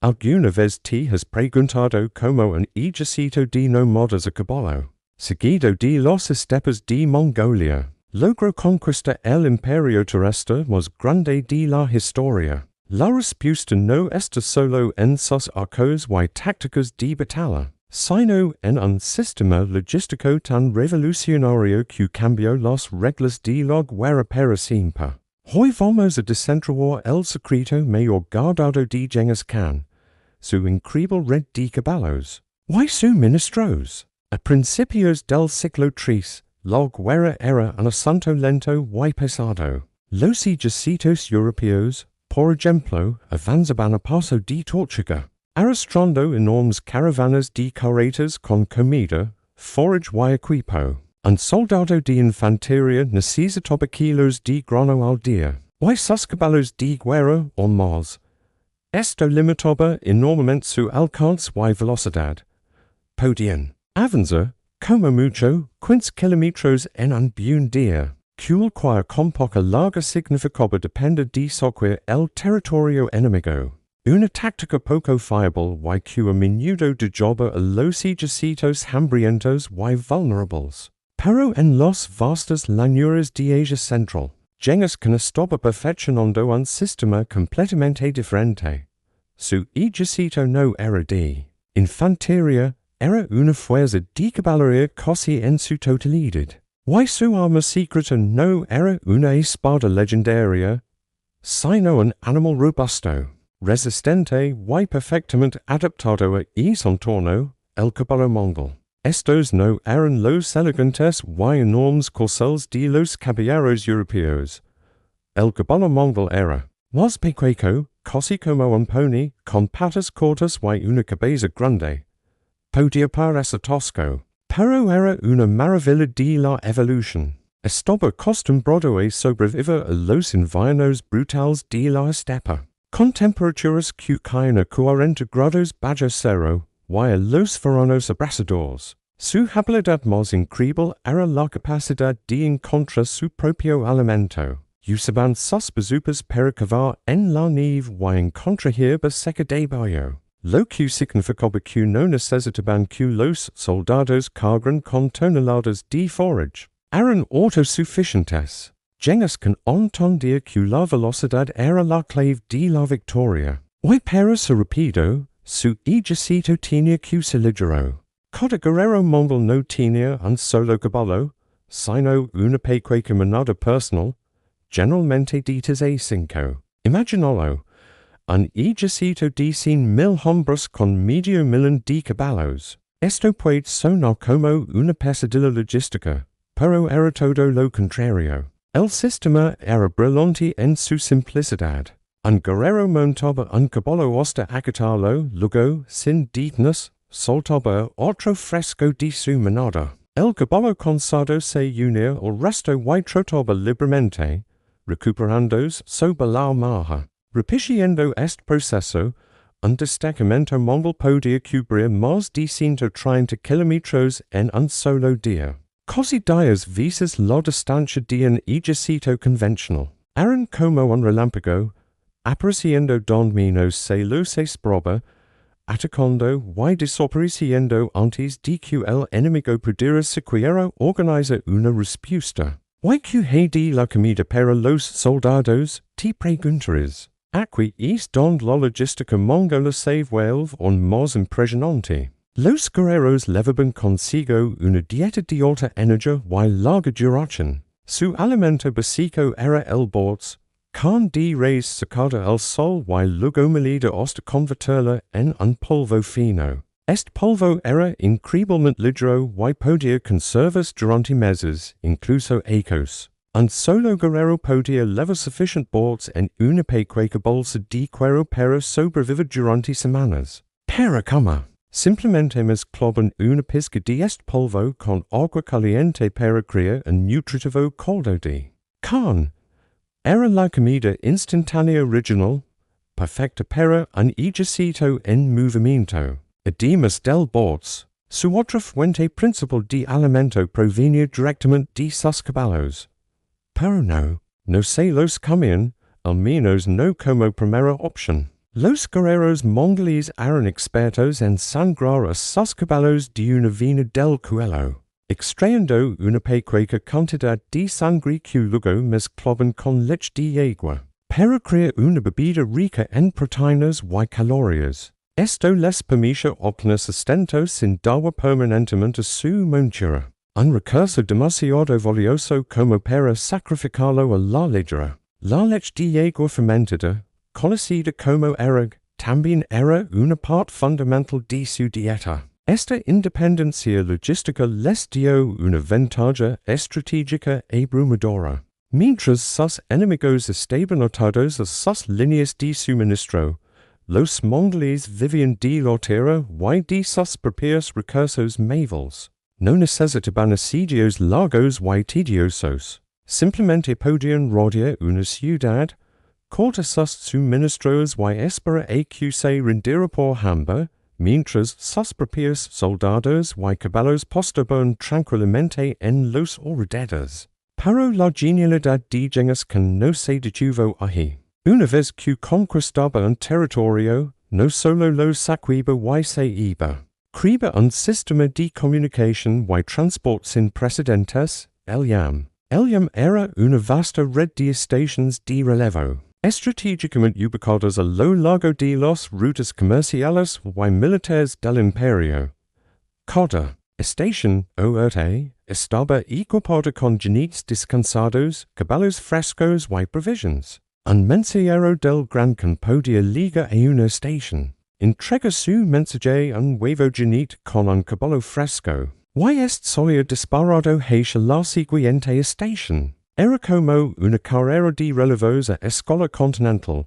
Alguna vez te has preguntado cómo un ejército de nómadas acabó, seguido de los estepes de Mongolia, logró conquistar el imperio terrestre más grande de la historia. La respuesta no está solo en sus arcos y tácticas de batalla, sino en un sistema logístico tan revolucionario que cambió las reglas de la guerra para siempre. Hoy vamos a desentrar el secreto mayor guardado de Genghis Khan, su increíble red de caballos, y suministros. A principios del siglo III, la guerra era un asunto lento y pesado. Los ejércitos europeos, por ejemplo, avanzaban a paso de tortuga, arrastrando enormes caravanas de carretas con comida, forage y equipo. Un soldado de infantería necesitaba kilos de grano al día, y sus caballos de guerra o más. Esto limitaba enormemente su alcance y velocidad. Podían avanzar, como mucho, 15 kilómetros en un buen día, cualquier con poca larga significaba depender de socorrer el territorio enemigo. Una táctica poco fiable y que a menudo dejoba a los ejércitos hambrientos y vulnerables. Pero en las vastas llanuras de Asia Central, Genghis Khan estaba perfeccionando un sistema completamente diferente. Su ejército no era de infantería, era una fuerza de caballería casi en su totalidad. Y su arma secreta no era una espada legendaria, sino un animal robusto, resistente y perfectamente adaptado a ese entorno, el caballo mongol. Estos no eran los elegantes y enormes corceles de los caballeros europeos. El caballo mongol era más pequeño, casi como un pony, con patas cortas y una cabeza grande. Podía parecer tosco, pero era una maravilla de la evolución. Estaba acostumbrado a sobrevivir a los inviernos brutales de la estepa, con temperaturas que caen a 40 grados bajo cero, y a los veranos abrasadores. Su habilidad más increíble era la capacidad de encontrar su propio alimento. Usaban sus bazucas para cavar en la nieve y encontrar hierba seca debajo, lo que significaba que no necesitaban que los soldados cargaran con toneladas de forage. Eran autosuficientes. Genghis Khan entendía que la velocidad era la clave de la victoria. Y para ser rápido, su ejército tenía que ser ligero. Cada guerrero mongol no tenía un solo caballo, sino una pequeña manada personal, generalmente ditas a 5. Imaginalo, un ejército de 100,000 hombres con medio millón de caballos. Esto puede sonar como una pesadilla logística, pero era todo lo contrario. El sistema era brillante en su simplicidad. Un guerrero montaba un caballo hasta acatarlo, luego, sin detenerse, soltaba otro fresco de su manada. El caballo cansado se unía al resto y trotaba libremente, recuperándose sobre la marcha. Repitiendo este proceso, un destacamento mongol podía cubrir más de 130 kilómetros en un solo día. Casi 10 veces la distancia de un ejército convencional. Eran como un relámpago, apareciendo donde menos se los esperaba, atacando y desapareciendo antes de que el enemigo pudiera siquiera organizar una respuesta. ¿Y qué de la comida para los soldados? Te preguntarás. Aquí es donde la logística mongola se vuelve aún más impresionante. Los guerreros llevaban consigo una dieta de alta energía y larga duración. Su alimento básico era el bots, carne de res secada al sol y luego molida hasta convertirla en un polvo fino. Este polvo era increíblemente ligero y podía conservarse durante meses, incluso años. Un solo guerrero podía llevar suficiente bots en una pequeña bolsa de cuero para sobrevivir durante semanas. Para cómo. Simplemente mezclaban una pizca de este polvo con agua caliente para crear un nutritivo caldo de carne. Era la comida instantánea original, perfecta para un ejército en movimiento. Además del bots, su otra fuente principal de alimento provenía directamente de sus caballos. Pero no se los comían, al menos no como primera opción. Los guerreros mongoles eran expertos en sangrar a sus caballos de una vena del cuello, extrayendo una pequeña cantidad de sangre que luego mezclaban con leche de agua, para crear una bebida rica en proteínas y calorías. Esto les permite obtener sustento sin dar permanentemente a su montura. Un recurso demasiado valioso como para sacrificarlo a la ledra. La leche de agua fermentada, conocida como erg, también era una parte fundamental de su dieta. Esta independencia logística les dio una ventaja estratégica abrumadora. Mientras sus enemigos estaban atados a sus líneas de suministro, los mongoles vivían de la tierra y de sus propios recursos móviles. No necesitaban asedios largos y tediosos. Simplemente podían rodear una ciudad, cortar sus suministros y esperar a que se rindiera por hambre, mientras sus propios soldados y caballos postaban tranquilamente en los alrededores. Pero la genialidad de Genghis no se detuvo ahí. Una vez que conquistaba un territorio, no solo lo saqueaba y se iba. Creaba un sistema de comunicación y transport sin precedentes, el YAM. El YAM era una vasta red de estaciones de relevo, estratégicamente ubicadas a lo largo de las rutas comerciales y militares del imperio. Cada estación ORT estaba equipada con jinetes descansados, caballos frescos y provisiones. Un mensajero del gran can podía ligar a una estación. Entrega su mensaje a un nuevo jinete con un caballo fresco. Y este solía disparado hacia la siguiente estación. Era como una carrera de relevos a escala continental.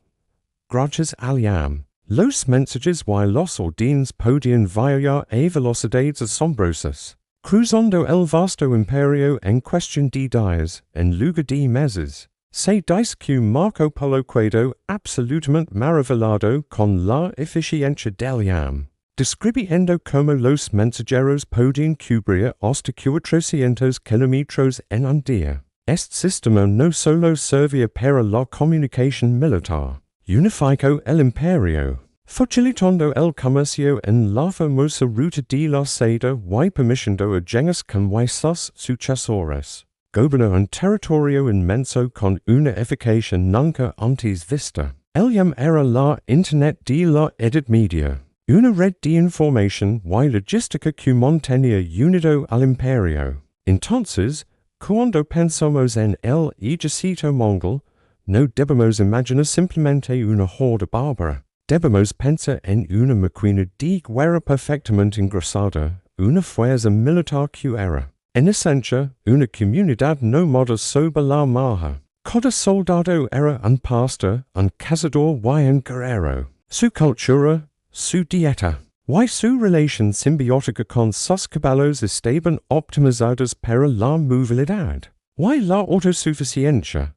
Gracias al YAM, los mensajes y los órdenes podían viajar a velocidades asombrosas, cruzando el vasto imperio en cuestión de días, en lugar de meses. Se dice que Marco Polo quedó absolutamente maravillado con la eficiencia del YAM, describiendo cómo los mensajeros podían cubrir hasta 400 kilómetros en un día. Este sistema no solo servía para la comunicación militar, unificó el imperio, facilitando el comercio en la famosa ruta de la seda y permitiendo a Genghis Khan y sus sucesores gobernar un territorio inmenso con una eficacia nunca antes vista. El YAM era la Internet de la Edad Media, una red de información y logística que mantenía unido al imperio. Entonces, cuando pensamos en el ejército mongol, no debemos imaginar simplemente una horda bárbara. Debemos pensar en una máquina de guerra perfectamente engrasada, una fuerza militar que era, en esencia, una comunidad nómada sobre la marja. Cada soldado era un pastor, un cazador y un guerrero. Su cultura, su dieta, y su relación simbiótica con sus caballos estaban optimizados para la movilidad y la autosuficiencia.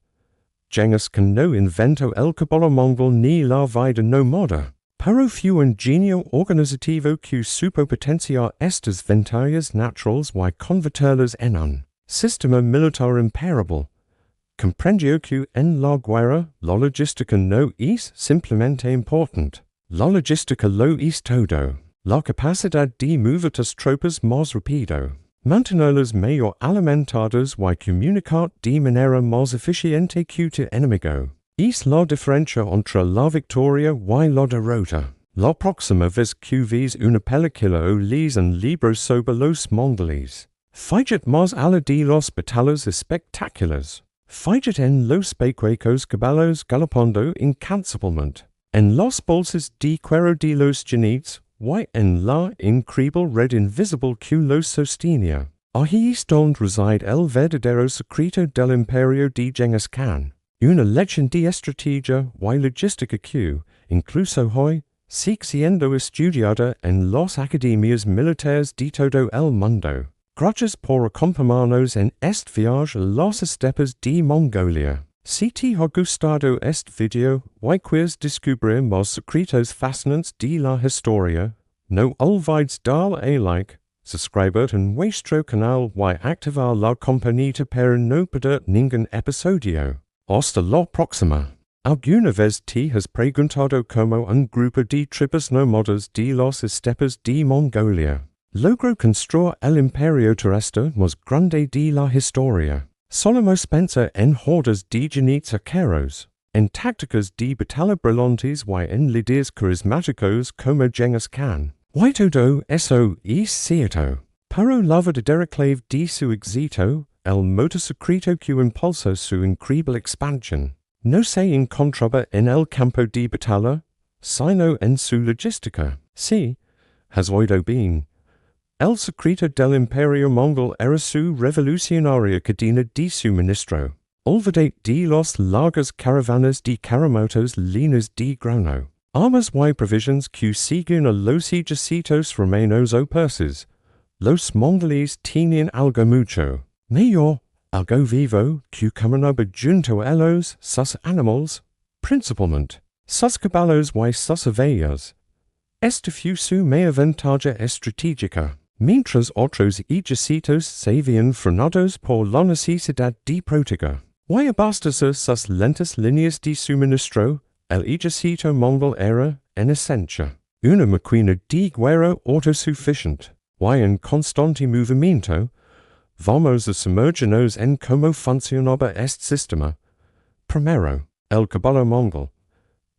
Genghis Khan no inventó el caballo mongol ni la vida nómada, pero fue un genio organizativo que supo potenciar estas ventajas naturales y convertirlas en un sistema militar imparable. Comprendió que en la guerra la logística no es simplemente importante. La logística lo es todo. La capacidad de mover tus tropas más rápido, mantenerlas mejor alimentadas y comunicar de manera más eficiente que tu enemigo. Es la diferencia entre la victoria y la derrota. La próxima vez que ves una película o lees un libro sobre los mongoles, fíjate más allá de las batallas espectaculares. Fíjate en los pequeños caballos galopando incansablemente, en las bolsas de cuero de los jinetes y en la increíble red invisible que los sostenía. Ahí es donde reside el verdadero secreto del imperio de Genghis Khan. Una lección de estrategia y logística que, incluso hoy, sigue siendo estudiada en las academias militares de todo el mundo. Gracias por acompañarnos en este viaje a las estepas de Mongolia. Si te ha gustado este video y quieres descubrir más secretos fascinantes de la historia, no olvides darle a like, suscribirte en nuestro canal y activar la campanita para no perder ningún episodio. Hasta la próxima. Alguna vez te has preguntado como un grupo de tribus nómadas de los estepes de Mongolia logró construir el imperio terrestre más grande de la historia. Solemos pensar en hordas de jinetes arqueros, en tácticas de batalla brillantes y en líderes carismáticos como Genghis Khan. Y todo eso es cierto, pero la verdadera clave de su éxito, el motor secreto que impulsa su increíble expansión, no se encontraba en el campo de batalla, sino en su logística. Sí, has oído bien. El secreto del imperio mongol era su revolucionaria cadena de suministro. Olvidad de los largas caravanas de caramotos llenas de grano, armas y provisions que siguen a los ejércitos romanos o persas. Los mongoles tenían algo mucho mayor, algo vivo, que caminaba junto a ellos, sus animales, principalmente, sus caballos y sus ovejas. Esta fue su mayor ventaja estratégica, mientras otros ejércitos se veían frenados por la necesidad de proteger y abastecer sus lentas líneas de suministro. El ejército mongol era, en esencia, una máquina de guerra autosuficiente, y en constante movimiento. Vamos a sumergirnos en cómo funcionaba este sistema. Primero, el caballo mongol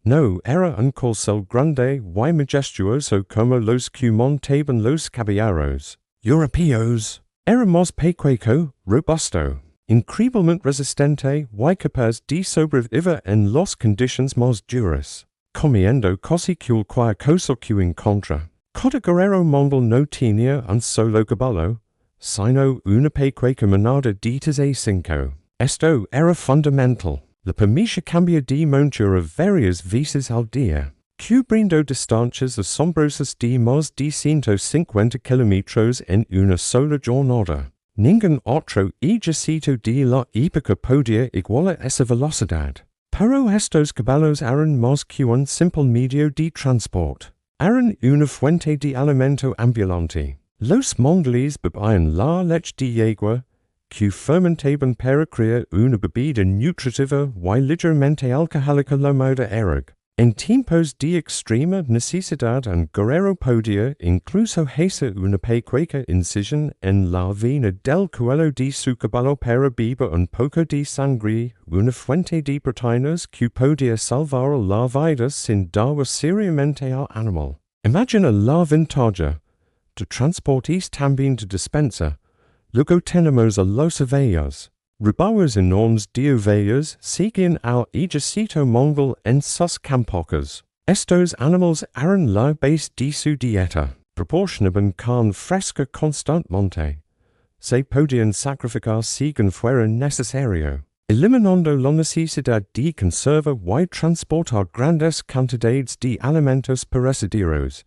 no era un corcel grande y majestuoso como los que montaban los caballeros europeos. Era más pequeño, robusto, increíblemente resistente y capaz de sobrevivir en las condiciones más duras, comiendo casi cualquier cosa que encontra. Cada guerrero mongol no tenía un solo caballo, sino una pequeña manada de 5. Esto era fundamental. Le permite cambiar de montura varias veces al día, cubriendo distancias asombrosas de más de 150 kilómetros en una sola jornada. Ningún otro ejército de la época podía igualar esa velocidad. Pero estos caballos eran más que un simple medio de transporte. Eran una fuente de alimento ambulante. Los mongoles bebían la leche de yegua, que fermentaban para crear una bebida nutritiva y ligeramente alcohólica llamada erg. En tiempos de extrema necesidad un guerrero podía incluso hacer una pequeña incisión en la vena del cuello de su caballo para beber un poco de sangre, una fuente de proteínas que podía salvar la vida sin dañar seriamente al animal. Imagina la ventaja de transportes también de despensa. Luego tenemos a los ovejas. Rebaños enormes de ovejas seguían al ejército mongol en sus campos. Estos animales eran la base de su dieta. Proporcionaban carne fresca constantemente. Se podían sacrificar según fuera necesario, eliminando la necesidad de conservar y transportar grandes cantidades de alimentos perecederos.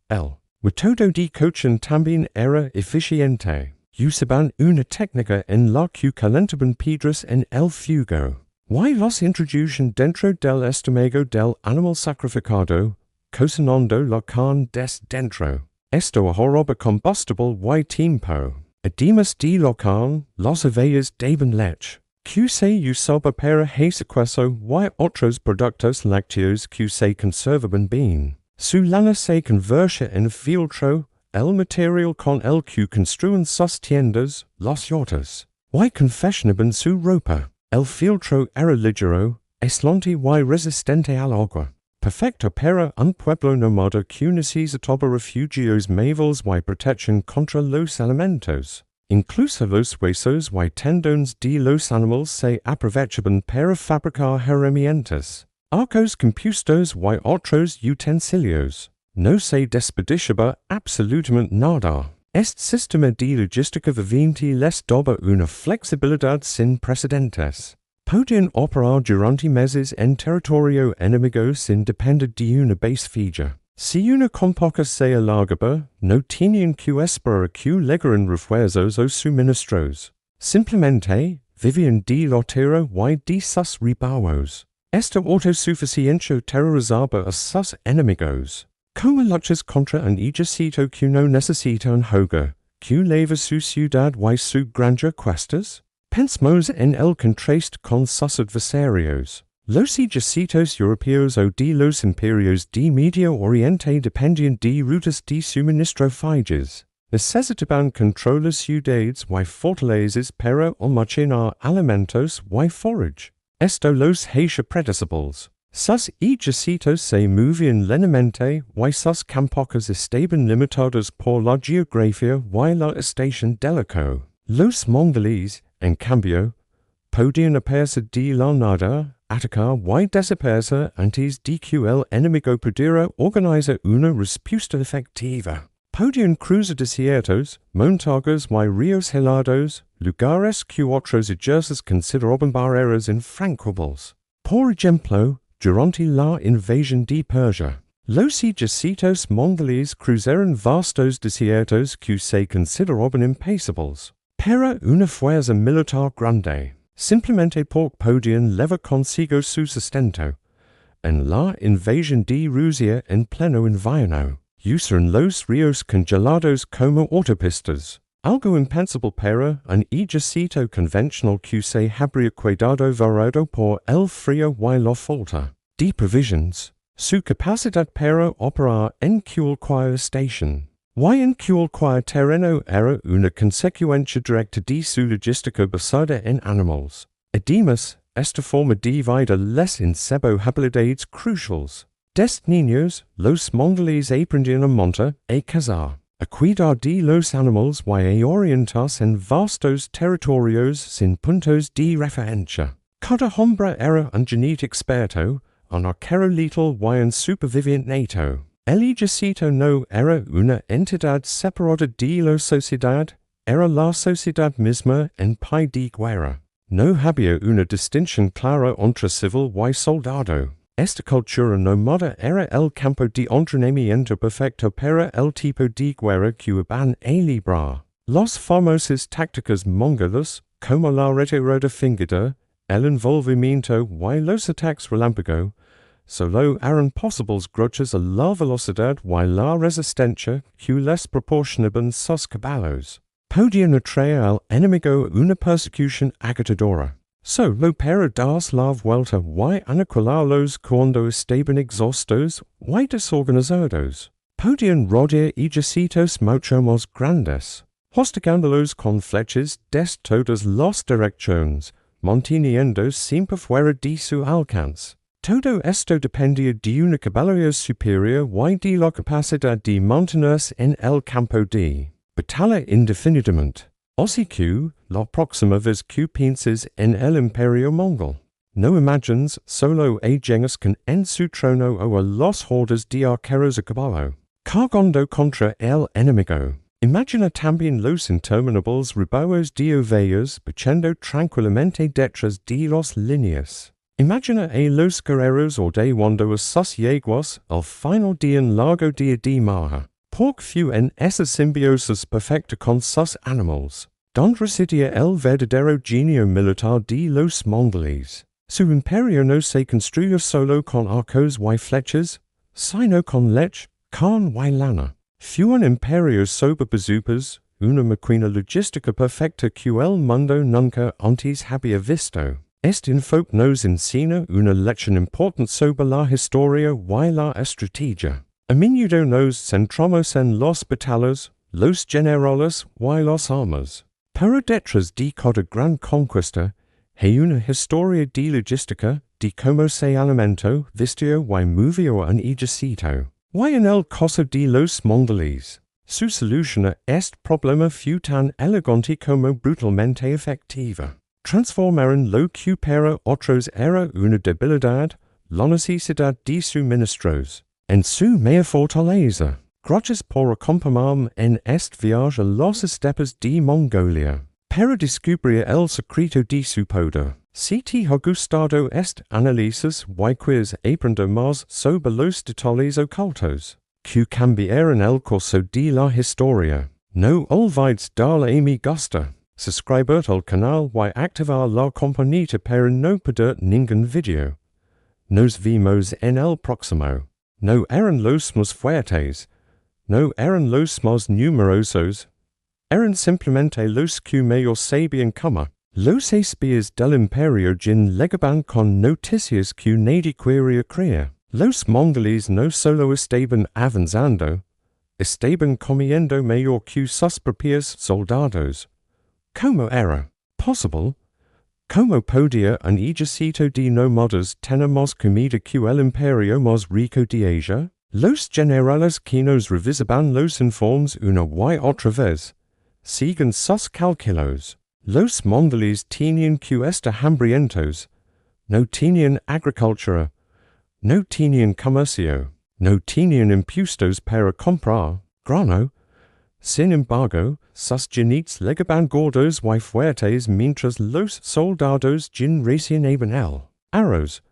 El método de cocción también era eficiente. Usaban una técnica en la que calentaban piedras en el fuego, y los introducían dentro del estómago del animal sacrificado, cocinando la carne desde dentro. Esto ahorraba combustible y tiempo. Además de la carne, las ovejas daban leche, que se usaba para hacer queso y otros productos lácteos que se conservaban bien. Su lana se convertía en fieltro, el material con el que construyen sus tiendas, las yatas, y confeccionaban su ropa. El fieltro era ligero, aislante y resistente al agua, perfecto para un pueblo nómada que necesitaba refugios móviles y protección contra los elementos. Incluso los huesos y tendones de los animales se aprovechaban para fabricar herramientas, arcos compuestos y otros utensilios. No se desperdiciaba absolutamente nada. Este sistema de logística viviente les daba una flexibilidad sin precedentes. Podían operar durante meses en territorio enemigo sin depender de una base fija. Si una conpoca se alargaba, no tenían que esperar que llegaran refuerzos o suministros. Simplemente, vivían de la tierra y de sus rebaños. Esta autosuficiencia terrorizaba a sus enemigos. ¿Cómo luchas contra un ejército que no necesita un hogar, que leva su ciudad y su granja cuestas? Pensemos en el contraste con sus adversarios. Los ejércitos europeos o de los imperios de Medio Oriente dependían de rutas de suministro figes. Necesitaban controlar ciudades y fortalezas para almacenar alimentos y forage. Esto los hacía predecibles. Sus ejércitos se movían lentamente y sus campos estaban limitados por la geografía y la estación del eco. Los mongoles, en cambio, podían aparecer de la nada, atacar y desaparecer antes de que el enemigo pudiera organizar una respuesta efectiva. Podían cruzar desiertos, montañas y ríos helados, lugares que otros ejércitos consideraban barreras infranqueables. Por ejemplo, durante la invasión de Persia, los ejércitos mongoles cruzaron vastos desiertos que se consideraban impasables. Pero una fuerza militar grande, simplemente porque podían llevar consigo su sustento. En la invasión de Rusia en pleno invierno, usaron los ríos congelados como autopistas, algo impensable para un ejército convencional que se habría quedado varado por el frío y la falta de provisions. Su capacidad para operar en cualquier estación y en cualquier terreno era una consecuencia directa de su logística basada en animales. Además, esta forma de vida les enseñó habilidades cruciales. Desde niños, los mongoles aprendían a montar, a cazar, a cuidar de los animales y a orientarse en vastos territorios sin puntos de referencia. Cada hombre era un jinete experto, un arquero letal y un superviviente nato. El ejército no era una entidad separada de la sociedad, era la sociedad misma en pie de guerra. No había una distinción clara entre civil y soldado. Esta cultura nómada era el campo de entrenamiento perfecto para el tipo de guerra que iban a librar. Las famosas tácticas mongolas, como la retirada fingida, el envolvimiento y los ataques relámpago, solo eran posibles gracias a la velocidad y la resistencia que les proporcionaban sus caballos. Podían atraer al enemigo una persecución agotadora. Solo para darles la vuelta y aniquilarlos cuando estaban exhaustos y desorganizados. Podían rodear ejércitos mucho más grandes, hostigándolos con flechas desde todas las direcciones, manteniendo siempre fuera de su alcance. Todo esto dependía de una caballería superior y de la capacidad de mantenerse en el campo de batalla indefinidamente. Así que, la próxima vez que pienses en el imperio mongol, no imagines solo a Genghis con en su trono o a las hordas de arqueros a caballo, cargando contra el enemigo. Imagina también los interminables rebaños de ovejas marchando tranquilamente detrás de las líneas. Imagina a los guerreros ordeñando a sus yeguas al final de un largo día de marcha, porque fue en esa simbiosis perfecta con sus animales, donde residía el verdadero genio militar de los mongoles. Su imperio no se construyó solo con arcos y flechas, sino con leche, carne y lana. Fue un imperio sobre bazucas, una máquina logística perfecta que el mundo nunca antes había visto. Este enfoque nos enseña una lección importante sobre la historia y la estrategia. A menudo nos centramos en las batallas, los generales y las armas. Pero detrás de cada gran conquista, hay una historia de logística, de cómo se alimentó, vistió y movió un ejército. Y en el caso de los mongoles, su solución a este problema fue tan elegante como brutalmente efectiva. Transformaron lo que para otros era una debilidad, la necesidad de suministros, en su mayor fortaleza. Gracias por acompañarme en este viaje a las estepas de Mongolia, para descubrir el secreto de su poder. Si te ha gustado este análisis y quieres aprender más sobre los detalles ocultos que cambiaron el curso de la historia, no olvides darle a me gusta, suscribirte al canal y activar la campanita para no perder ningún video. Nos vemos en el próximo. No eran los más fuertes, no eran los más numerosos, eran simplemente los que mejor sabían cómo. Los espias del imperio gin legaban con noticias que nadie quería creer. Los mongoles no solo estaban avanzando, estaban comiendo mejor que sus propios soldados. ¿Cómo era posible? ¿Cómo podía un ejército de nómadas tener más comida que el imperio más rico de Asia? Los generales que nos revisaban los informes una y otra vez siguen sus cálculos. Los mongoles tenían que estar hambrientos, no tenían agricultura, no tenían comercio, no tenían impuestos para comprar grano. Sin embargo, sus jinetes legaban gordos y fuertes mientras los soldados gin reciaban el arroz.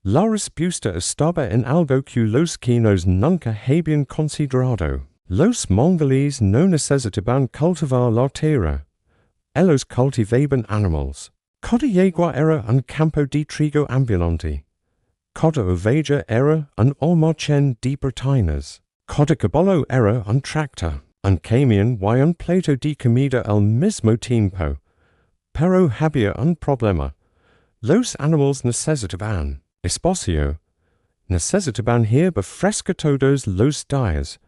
La respuesta estaba en algo que los chinos nunca habían considerado. Los mongoles no necesitaban cultivar la tierra. Ellos cultivaban animales. Cada yegua era un campo de trigo ambulante. Cada oveja era un almacén de proteínas. Cada caballo era un tractor, un camión y un plato de comida al mismo tiempo. Pero había un problema. Los animales necesitaban espacio. Necesitaban hierba fresca todos los días.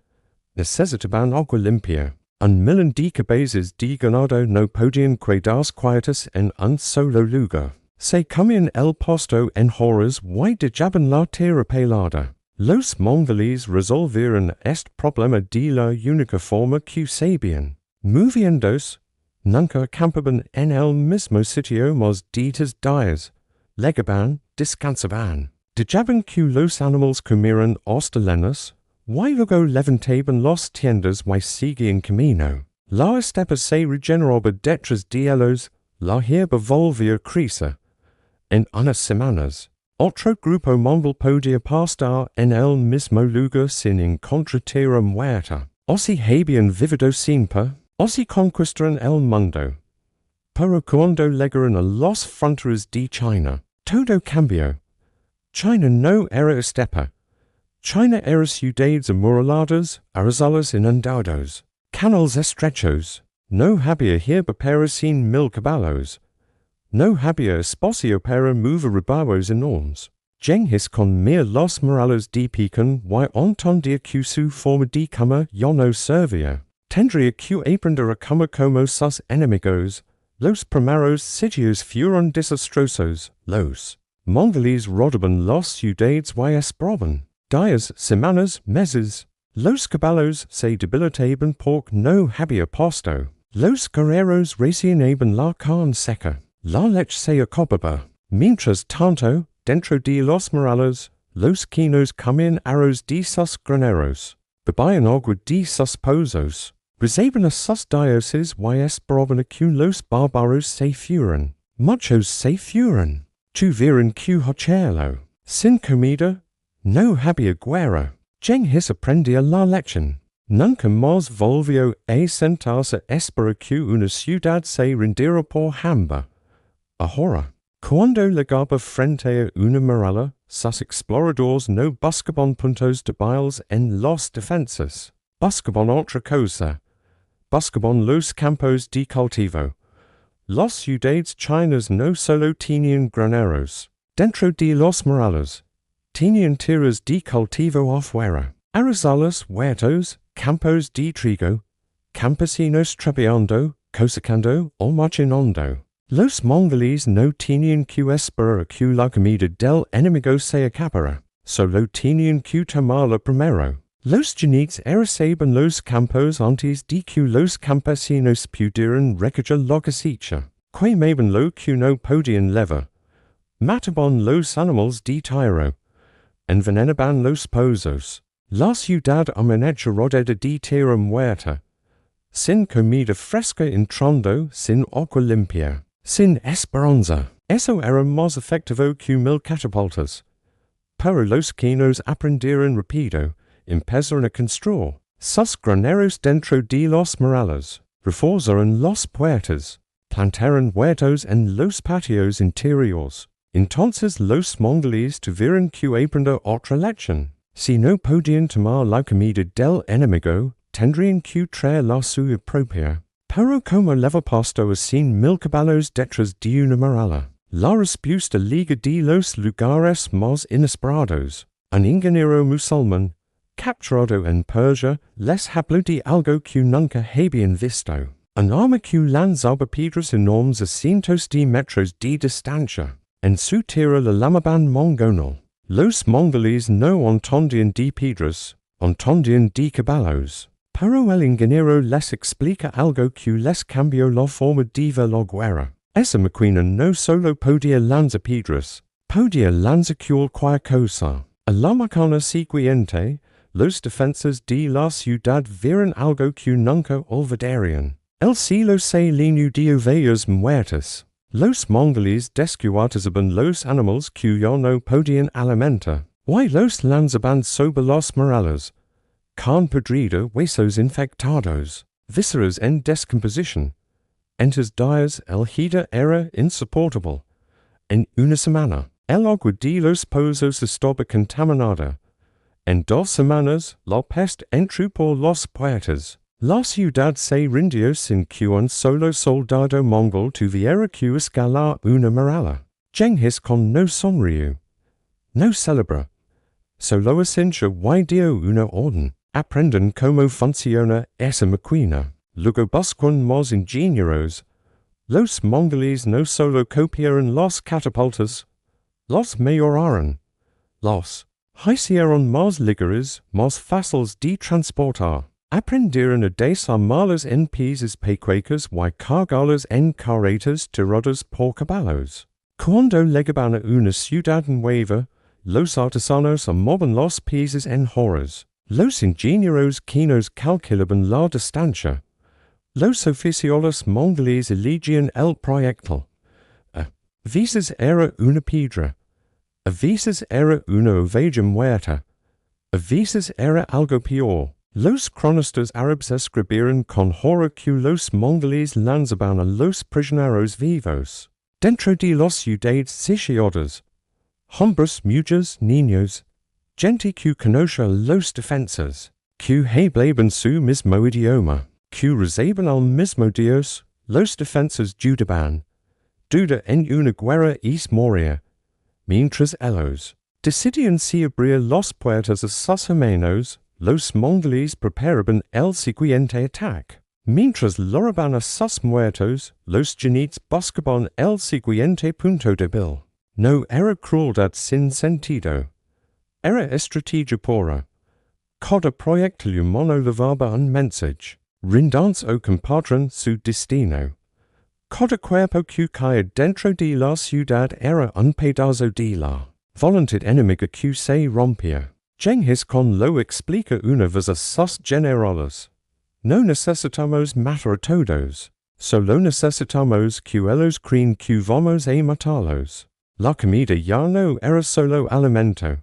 Necesitaban agua limpia. Un millón de cabezas de ganado no podían quedarse quietas en un solo lugar. Se comían el pasto en horas y dejaban la tierra pelada. Los mongoles resolvieron este problema de la única forma que sabían. Moviéndose, nunca acampaban en el mismo sitio más de 3 días. Legaban, descansaban. Dejaban que los animales comieran hasta lenas, y luego levantaban las tiendas y seguían camino. La estepa se regeneraba detrás de ellos, la hierba volvía a crecer. En unas semanas, otro grupo mongol podía pastar en el mismo lugar sin encontrar tierra muerta. O si habían vivido siempre, o si conquistaron el mundo. Pero cuando llegaron a las fronteras de China, todo cambió. China no era estepa. China era ciudades amuraladas, arrozales inundados, canales estrechos. No había hierba para 100,000 caballos. No había espacio para mover rebaños enormes. Genghis con los murales de Pekin y entendía que su forma de comer ya no servía. Tendría que aprender a comer como sus enemigos. Los primeros sitios fueron desastrosos. Los mongoles rodeaban las ciudades y esperaban días, semanas, meses. Los caballos se debilitaban porque no había pasto. Los guerreros reciaban la carne seca. La leche se acababa. Mientras tanto, dentro de los murales, los chinos comían arroz de sus graneros, bebían agua de sus pozos, rezaban a sus dioses y esperaban a que los bárbaros se fueran. Muchos se fueron. Tuvieron que hacerlo. Sin comida, no había guerra. Genghis aprendía la lección. Nunca más volvió a sentarse a esperar que una ciudad se rindiera por hambre. Ahora, cuando llegaba frente a una muralla, sus exploradores no buscaban puntos débiles en las defensas. Buscaban otra cosa. Buscaban los campos de cultivo. Las ciudades chinas no solo tenían graneros. Dentro de los murales, tenían tierras de cultivo afuera. Arrozales, huertos, campos de trigo, campesinos trabajando, cosechando o marchinando. Los mongoles no tenían que esperar a que la comida del enemigo se acabara, solo tenían que tomarla primero. Los jinetes arrasaban los campos antes de que los campesinos pudieran recoger la cosecha. Quemaban lo que no podían levar. Mataban los animales de tierra. Envenenaban los pozos. La ciudad amenaza rodeada de tierra muerta. Sin comida fresca entrando, sin agua limpia. Sin esperanza. Eso era más efectivo que 1000 catapultas. Pero los chinos aprendieron rápido, empezaron a construir sus graneros dentro de los murales, reforzaron las puertas, plantaron huertos en los patios interiores. Entonces los mongoles tuvieron que aprender otra lección. Si no podían tomar la comida del enemigo, tendrían que traer la suya propia. Pero como levapasto a sin mil caballos detrás de una muralla. La respuesta liga de los lugares más inesperados. Un ingeniero musulmán, capturado en Persia, les habló de algo que nunca habían visto. Un arma que lanzaba piedras enormes a cientos de metros de distancia. En su tierra la llamaban mongonal. Los mongoles no entendían de piedras, entendían de caballos. Pero el ingeniero les explica algo que les cambió la forma de ver la guerra. Esa máquina no solo podía lanzar piedras, podía lanzar cualquier cosa. A la mañana siguiente, los defensores de la ciudad vieron algo que nunca olvidarían. El cielo se llenó de ovejas muertas. Los mongoles descuartizaban los animales que ya no podían alimentar. Y los lanzaban sobre las murallas. Carne podrida, huesos infectados, vísceras en descomposición. Entes días el hida era insoportable. En una semana, el agua de los pozos estaba contaminada. En 2 semanas, la peste entró por las puertas. La ciudad se rindió sin que un solo soldado mongol tuviera que escalar una muralla. Genghis Khan no sonrió. No celebra. Solo asintió y dio una orden. Aprendan cómo funciona esa máquina. Luego buscan más ingenieros. Los mongoles no solo copiaron las catapultas, las mejoraron. Las hicieron más ligeras, más fáciles de transportar. Aprendieron a desarmarlas en piezas pequeñas y cargarlas en carretas tiradas por caballos. Cuando llegaban a una ciudad nueva, los artesanos movían las piezas en horas. Los ingenieros quinos calculaban la distancia. Los oficiales mongoles elegían el proyectil. A veces era una piedra. A veces era una oveja muerta. A veces era algo peor. Los cronistas árabes escribieron con horror que los mongoles lanzaban a los prisioneros vivos. Dentro de las ciudades sitiadas. Hombres, mujeres, niños. Gente que conoce a los defensores. Que hablaban su mismo idioma. Que rezaban al mismo Dios. Los defensores dudaban. Duda en una guerra es morir. Mientras ellos decidían si abrir las puertas a sus hermanos, los mongoles preparaban el siguiente ataque. Mientras loraban a sus muertos, los jinetes buscaban el siguiente punto débil. No era crueldad sin sentido. Era estrategia pura. Cada proyectil humano llevaba un mensaje. Rindanse o compadran su destino. Cada cuerpo que caía dentro de la ciudad era un pedazo de la voluntad enemiga que se rompía. Genghis Khan lo explica una vez a sus generales. No necesitamos matar a todos. Solo necesitamos que ellos creen que vamos a matarlos. La comida ya no era solo alimento.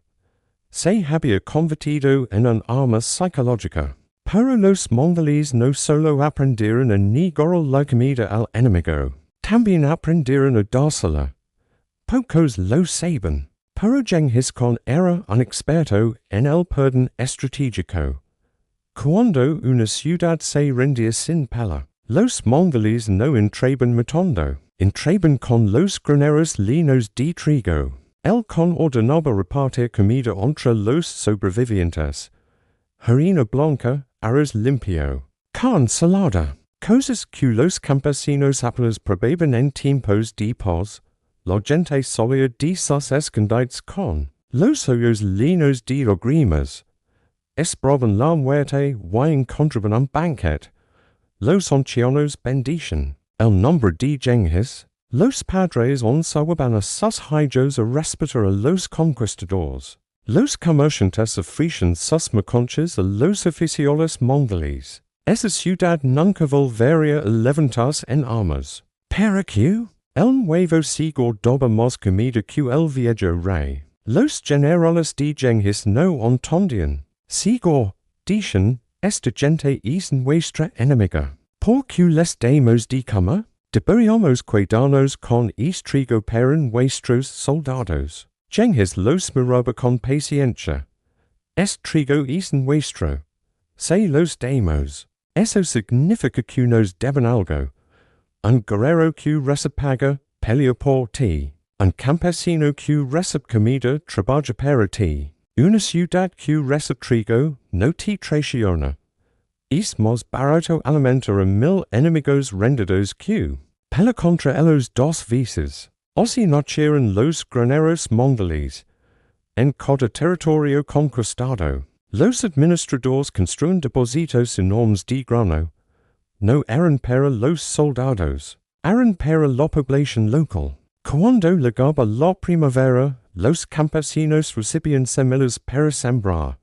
Se había convertido en un arma psicológica. Pero los mongoles no solo aprendieron a negar la comida al enemigo, también aprendieron a dársela. Pocos lo saben, pero Genghis Khan era un experto en el perdón estratégico. Cuando una ciudad se rendía sin pelea, los mongoles no entraban matando, entraban con los graneros llenos de trigo. El Khan ordenaba repartir comida entre los sobrevivientes. Harina blanca, arroz limpio, carne salada, cosas que los campesinos apenas probaban en tiempos de paz. La gente solía de sus escondites con los ojos llenos de lágrimas. Esperaban la muerte y encontraban un banquete. Los ancianos bendicen el nombre de Genghis. Los padres enseñaban a sus hijos a respetar a los conquistadores. Los comerciantes ofrecían sus mercancías a los oficiales mongoles. Esa ciudad nunca volvería a levantarse en armas. ¿Para qué? El nuevo siglo daba más comida que el viejo rey. Los generales de Genghis no entendían. Siglo, dicen, esta gente es nuestra enemiga. ¿Por qué les damos de comer? Deberíamos cuidarnos con este trigo para nuestros soldados. Genghis los miraba con paciencia. Este trigo es nuestro. Se los damos. Eso significa que nos deben algo. Un guerrero que recipaga pelea por ti. Un campesino que recibe comida trabaja para ti. Una ciudad que recibe trigo no te traiciona. Es más barato alimentar a 1000 enemigos rendidos que pelea contra ellos 2 veces. Así nacieron los graneros mongoles. En cada territorio conquistado, los administradores construyen depósitos enormes de grano. No eran para los soldados, eran para la población local. Cuando llegaba la primavera, los campesinos recibían semillas para sembrar.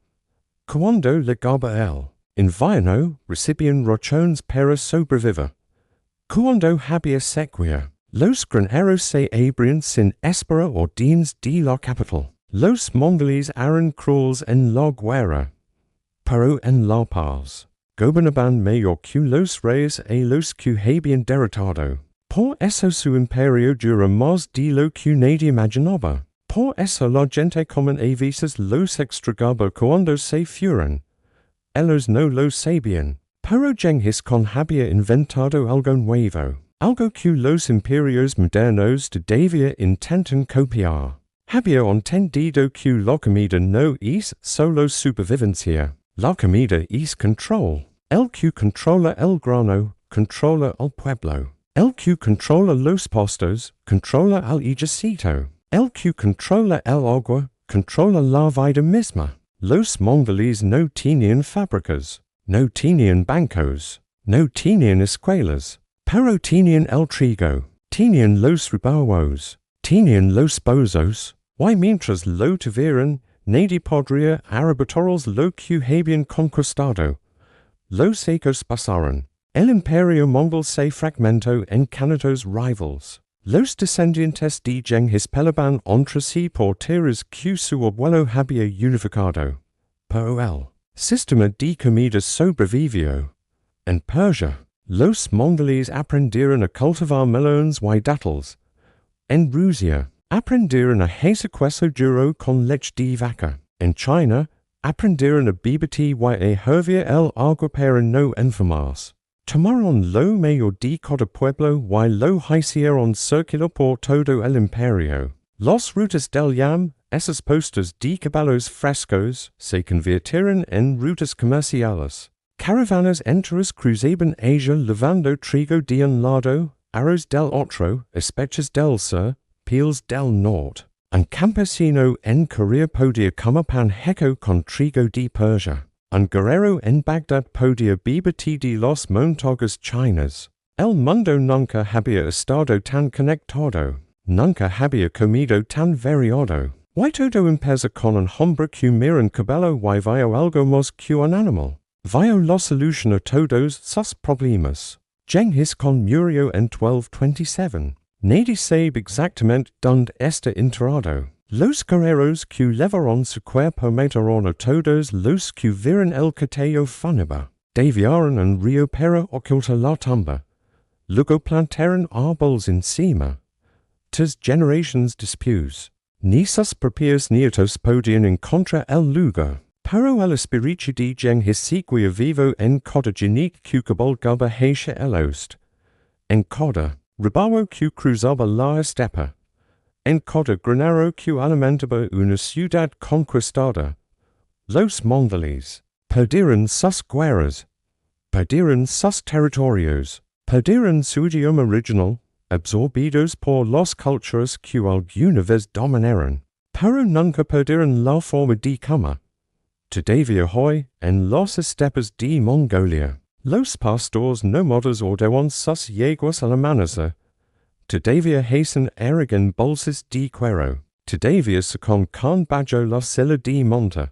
Cuando llegaba el invierno, recibían raciones para sobrevivir. Cuando había sequía, los graneros se abrían sin espera órdenes de la capital. Los mongoles eran crueles en la guerra, pero en la paz gobernaban mejor que los reyes y los que habían derrotado. Por eso su imperio dura más de lo que nadie imaginaba. Por eso la gente común a veces los extragaba cuando se fueron. Ellos no lo sabían. Pero Genghis Khan había inventado algo nuevo, algo que los imperios modernos todavía intentan copiar. Había entendido que la comida no es solo supervivencia. La comida es control. El que controla el grano, controla el pueblo. El que controla los pastos, controla al ejército. El que controla el agua, controla la vida misma. Los mongoles no tenían fábricas, no tenían bancos, no tenían escuelas, pero tenían el trigo, tenían los rebaños, tenían los pozos. Y mientras lo tuvieran, nadie podría arrebatarles lo que habían conquistado. Los siglos pasaron. El imperio mongol se fragmentó en candidatos rivals. Los descendientes de Genghis peleaban entre sí por tierras que su abuelo había unificado. Pero el sistema de comida sobrevivió. En Persia, los mongoles aprendieron a cultivar melones y dátiles. En Rusia, aprendieron a hacer queso duro con leche de vaca. En China, aprendieron a beber té y a hervir el agua para no enfermarse. Tomaron lo mejor de cada pueblo y lo hicieron circular por todo el imperio. Las rutas del yam, esas postas de caballos frescos, se convirtieron en rutas comerciales. Caravanas enteras cruzaban Asia llevando trigo de un lado, arroz del otro, especies del sur, peels del norte. Un campesino en Corea podía comer pan seco con trigo de Persia. Un guerrero en Bagdad podía beber té de las montañas chinas. El mundo nunca había estado tan conectado. Nunca había comido tan variado. Y todo empieza con un hombre que mira un caballo y vio algo más que un animal. Vio la solución a todos sus problemas. Genghis Khan murió en 1227. Nadie sabe exactamente dónde está enterrado. Los guerreros que llevaron su cuerpo mataron a todos los que vieron el castillo fúnebre. Desviaron un río para ocultar la tumba. Luego plantaron árboles encima. 3 generaciones después, ni sus propios nietos podían encontrar el lugar. Pero el espíritu de Genghis seguía vivo en cada genique que cabalgaba hacia el oeste. En cada rebaño que cruzaba la estepa. En cada granero que alimentaba una ciudad conquistada. Los mongoles perdieron sus guerras, perdieron sus territorios, perdieron su idioma original, absorbidos por las culturas que alguna vez dominaron, pero nunca perdieron la forma de comer. Todavía hoy, en las estepas de Mongolia, los pastores nómadas ordenan sus yeguas al amanecer. Todavía hacen eriguen bolsas de cuero. Todavía se con bajo la silla de monta.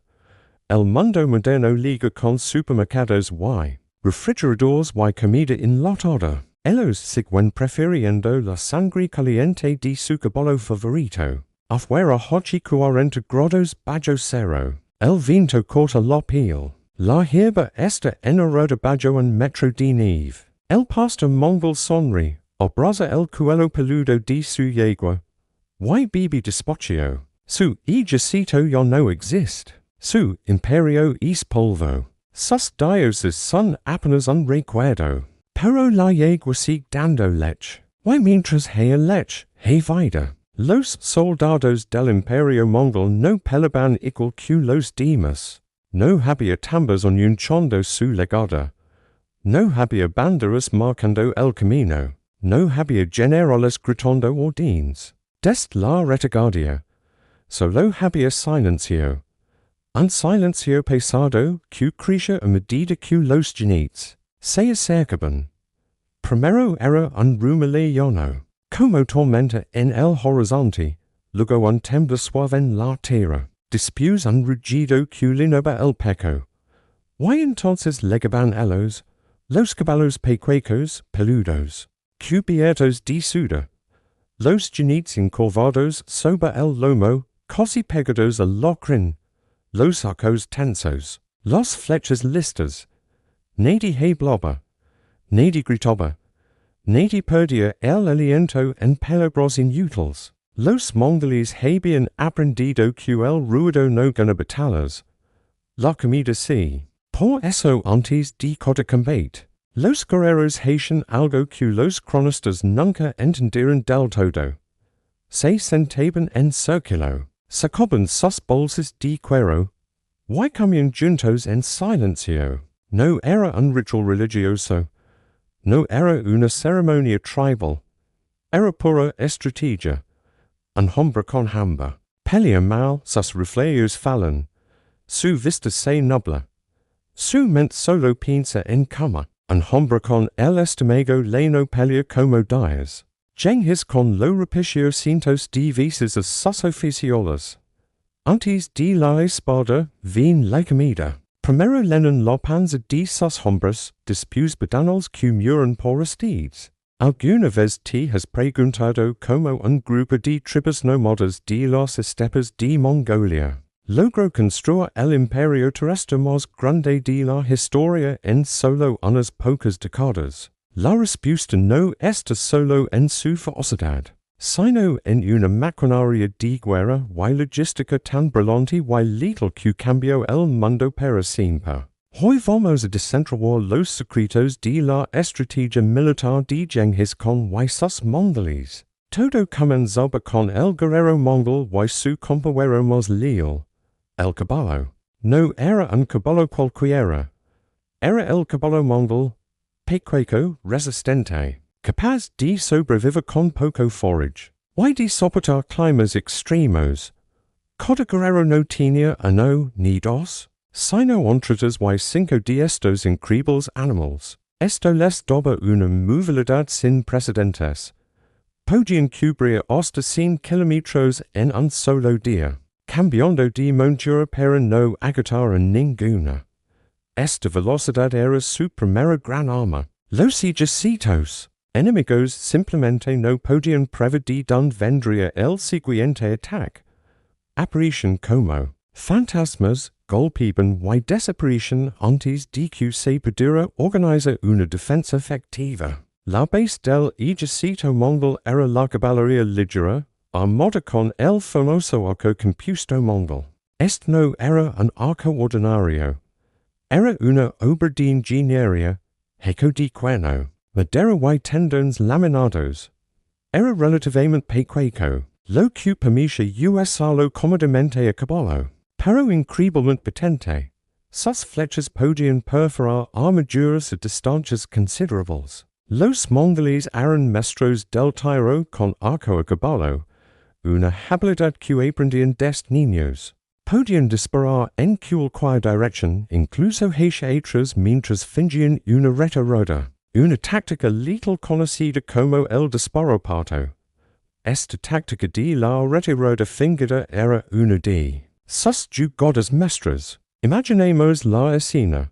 El mundo moderno liga con supermercados y refrigeradores y comida enlatada. Ellos siguen prefiriendo la sangre caliente de su caballo favorito. Afuera hace 40 grados bajo cero. El viento corta la piel. La hierba está enarrada bajo un metro de nieve. El pastor mongol sonríe. Abraza el cuello peludo de su yegua. Y bebe despacio. Su ejército ya no existe. Su imperio es polvo. sus dioses son apenas un recuerdo, pero la yegua sigue dando leche. Y mientras ella leche, he vida. Los soldados del imperio mongol no pelaban igual que los demás. No había tambas anunciando su llegada. No había banderas marcando el camino. No había generales gritando órdenes. Desde la retaguardia. Solo había silencio. Un silencio pesado que crecía a medida que los jinetes se acercaban. Primero era un rumor como tormenta en el horizonte, luego un temblor suave en la tierra, después un rugido que llenaba el pecho. Y entonces llegaban los caballos pequeños, peludos, cubiertos de sudor, los jinetes encorvados sobre el lomo, casi pegados a la crin, los arcos tensos, las flechas listas. Nadie hablaba, nadie gritaba, nadie perdía el aliento en peligros inútiles. Los mongoles habían aprendido que el ruido no gana batallas. La comida sí. Por eso antes de cada combate, los guerreros hacían algo que los cronistas nunca entendieron del todo. Se sentaban en círculo, sacaban sus bolsas de cuero, y comían juntos en silencio. No era un ritual religioso. No era una ceremonia tribal. Era pura estrategia. Un hombre con hambre. Pelea mal, sus reflejos fallan. Su vista se nubla. Su mente solo piensa en cama. Un hombre con el estómago lleno pelea como días. Genghis con lo rapicio cientos de veces a sus oficiolas. Antes de la espada, vin la comida. Primero llenan la panza de sus hombres, después badanals que mueren por ustedes. ¿Alguna vez te has preguntado cómo un grupo de tribus nómadas de las estepas de Mongolia logró construir el imperio terrestre más grande de la historia en solo unas pocas décadas? La respuesta no está solo en su ferocidad, sino en una maquinaria de guerra y logística tan brillante y letal que cambió el mundo para siempre. Hoy vamos a desentrañar los secretos de la estrategia militar de Genghis con y sus mongoles. Todo comenzaba con el guerrero mongol y su compañero más leal, el caballo. No era un caballo cualquiera. Era el caballo mongol, pequeño, resistente, capaz de sobrevivir con poco forage, y de soportar climas extremos. Cada guerrero no tenía uno ni dos, sino entre dos y cinco de estos increíbles animales. Esto les daba una movilidad sin precedentes. Podían cubrir hasta 100 kilómetros en un solo día, cambiando de montura para no agotar a ninguna. Esta velocidad era su primera gran arma. Los ejércitos enemigos simplemente no podían prever de dónde vendría el siguiente ataque. Aparición como fantasmas golpeaban y desaparecían antes de que se pudiera organizar una defensa efectiva. La base del ejército mongol era la caballería ligera, armada con el famoso arco compuesto mongol. Este no era un arco ordinario. Era una obra de ingeniería, hecho de cuerno, madera y tendones laminados. Era relativamente pequeño, lo que permitía usarlo cómodamente a caballo, pero increíblemente potente. Sus flechas podían perforar armaduras a distancias considerables. Los mongoles eran maestros del tiro con arco a caballo, una habilidad que aprendían desde niños. Podían disparar en cualquier dirección, incluso hacia atrás mientras fingían una retirada, una táctica letal conocida como el disparo parto. Esta táctica de la retirada fingida era una de sus jugadas maestras. Imaginemos la escena.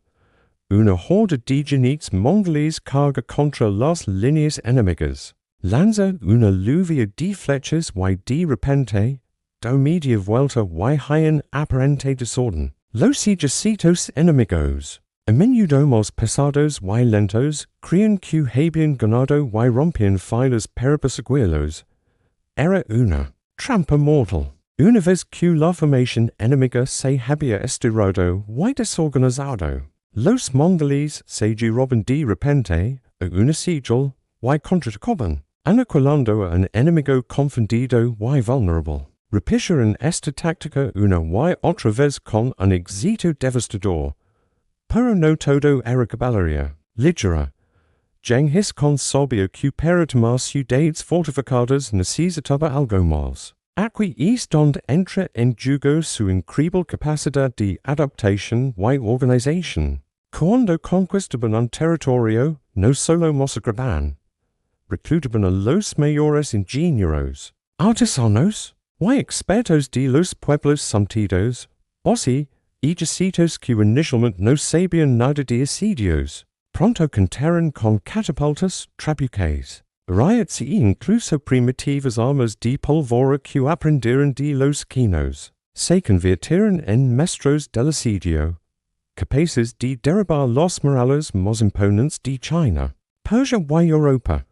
Una horda de jinetes mongoles carga contra las líneas enemigas. Lanza una lluvia de flechas y de repente, da media vuelta y hay en aparente desorden. Los ejércitos enemigos, a menudo más pesados y lentos, creían que habían ganado y rompían filas para perseguirlos. Era una trampa mortal. Una vez que la formación enemiga se había estirado y desorganizado, Los Mongoles se roben de repente a una sigil y contratacaban, anaquilando a un enemigo confundido y vulnerable. Repitieron esta táctica una y otra vez con un éxito devastador, pero no todo era caballería ligera. Genghis consobio que para tomar ciudades fortificadas necesitaba algo más. Aquí es donde entra en juego su increíble capacidad de adaptación y organización. Cuando conquistaban un territorio, no solo mostraban, reclutaban a los mayores ingenieros, artesanos y expertos de los pueblos sometidos, o si, ejércitos que inicialmente no sabían nada de asedios. Pronto contaron con catapultas, trabuques, riots e incluso primitivas armas de pólvora que aprendieron de los quinos. Se convirtieron en maestros del asedio, capaces de derribar los murales más imponentes de China, Persia y Europa.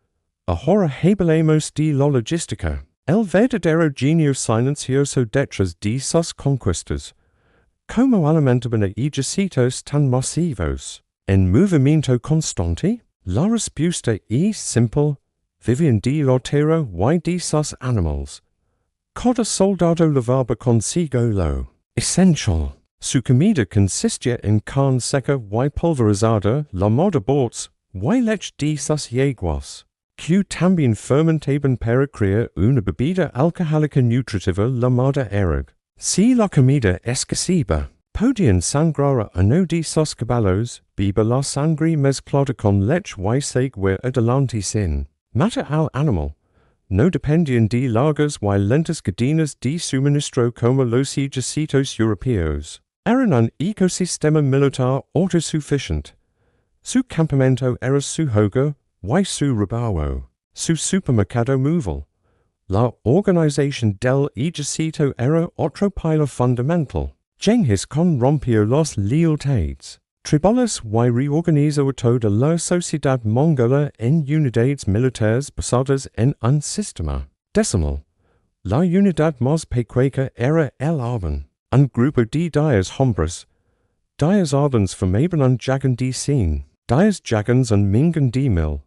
Ahora hablemos de la logística, el verdadero genio silencioso detrás de sus conquistas. ¿Cómo alimentaban a ejércitos tan masivos? En movimiento constante, la respuesta es simple, vivían de la tierra y de sus animales. Cada soldado llevaba consigo lo essential. Su comida consistía en carne seca y pulverizada, la de bots, y leche de sus yeguas, que también fermentaban para crear una bebida alcohólica nutritiva llamada erg. Si la comida escaseba, podían sangrar a uno de sus caballos, beber la sangre mezclada con leche y seguir adelante sin matar al animal. No dependían de largas y lentas cadenas de suministro como los ejércitos europeos. Eran un ecosistema militar autosuficiente. Su campamento era su hogar y su rebaño, su supermercado móvil. La organización del ejército era otro pilar fundamental. Genghis rompió las lealtades tribales y reorganizó toda la sociedad mongola en unidades militares basadas en un sistema decimal. La unidad más pequeña era el arban, un grupo de 10 hombres. 10 arbans formaban un jagan de 100, 10 jagans un mingan de 1000,